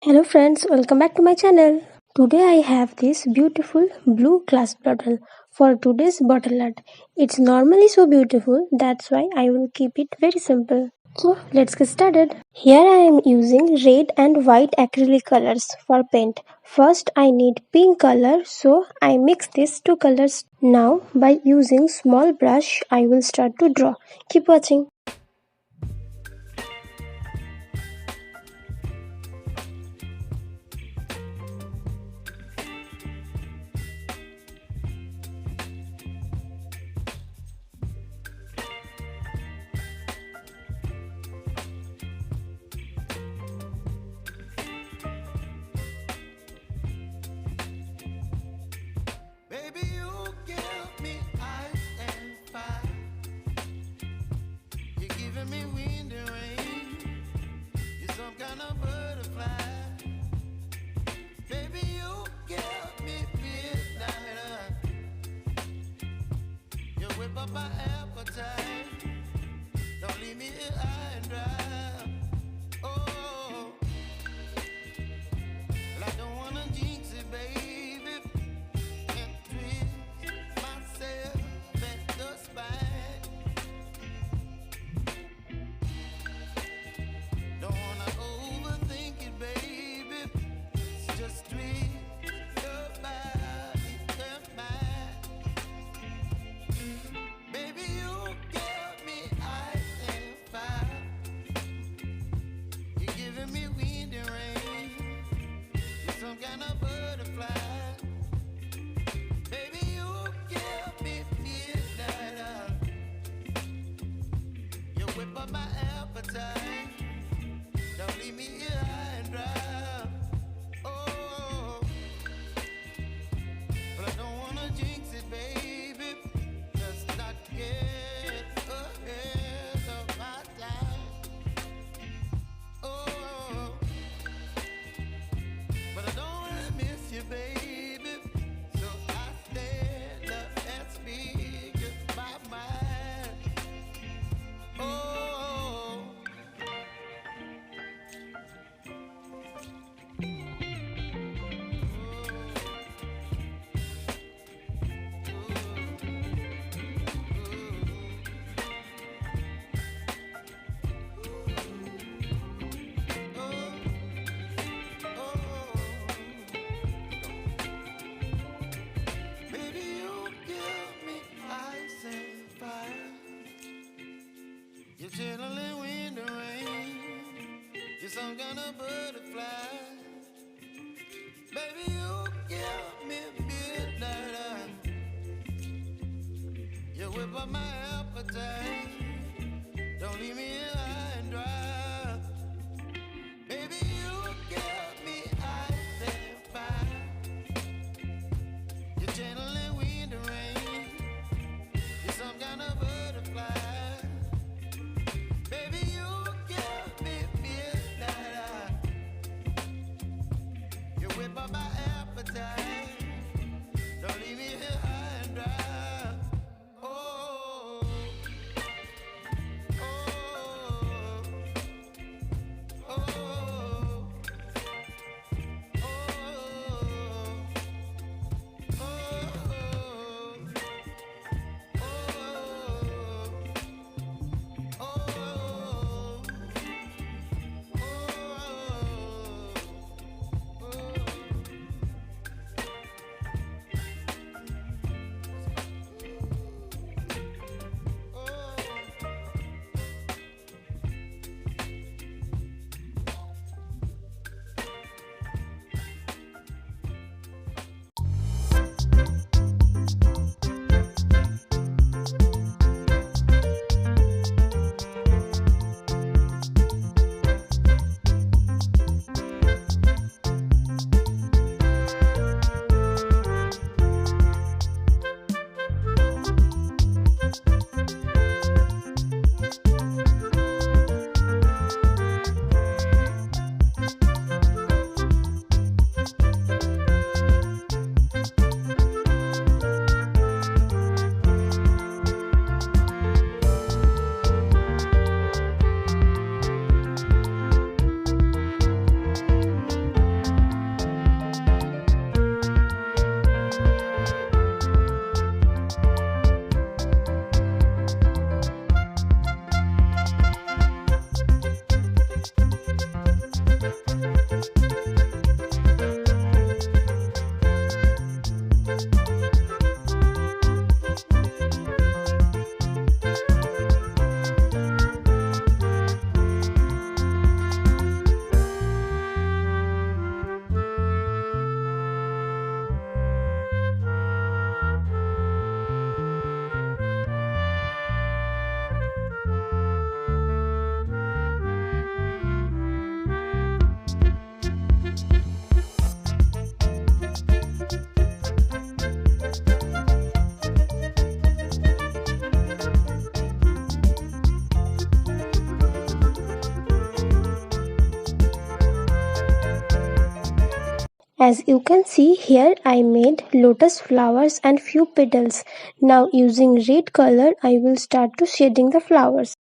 Hello friends, welcome back to my channel. Today I have this beautiful blue glass bottle for today's bottle art. It's normally so beautiful, that's why I will keep it very simple. So let's get started. Here I am using red and white acrylic colors for paint. First I need pink color, so I mix these two colors. Now by using small brush I will start to draw. Keep watching. Baby, you give me ice and fire. You're giving me wind and rain. You're some kind of butterfly. Baby, you give me midnight. You whip up my appetite. Don't leave me here high and dry. Oh, well, I don't wanna jinx it, baby. Can't twist myself at the spine. Don't wanna overthink it, baby. It's just twist your body and mine. Baby, you give me ice and fire. You're giving me wind and rain. You're some kind of butterfly. Baby, you give me midnight. You whip up my appetite. Don't leave me here high and dry. Oh, but I don't wanna jinx it, baby. Let's not get ahead of my time. Oh, but I don't wanna miss you, baby. So I stand up and speak my mind. Oh. Baby, you give me ice and fire. You're channeling wind and rain. You're some kind of butterfly. Baby, you give me midnight. You whip up my appetite. Don't leave me here high and dry. Baby, you give me ice and fire. You're channeling wind and rain. You're some kind of butterfly. Baby, you give me midnight. You whip up my appetite. Don't leave me here high and dry. Oh, oh, oh, As you can see here, I made lotus flowers and few petals. Now using red color, I will start to shading the flowers.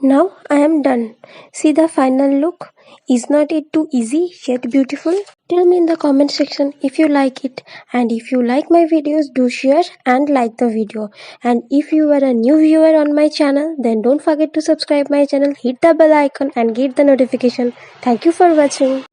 Now I am done. See the final look? Is not it too easy yet beautiful? Tell me in the comment section if you like it, and if you like my videos, do share and like the video. And if you are a new viewer on my channel, then don't forget to subscribe my channel, hit the bell icon and get the notification. Thank you for watching.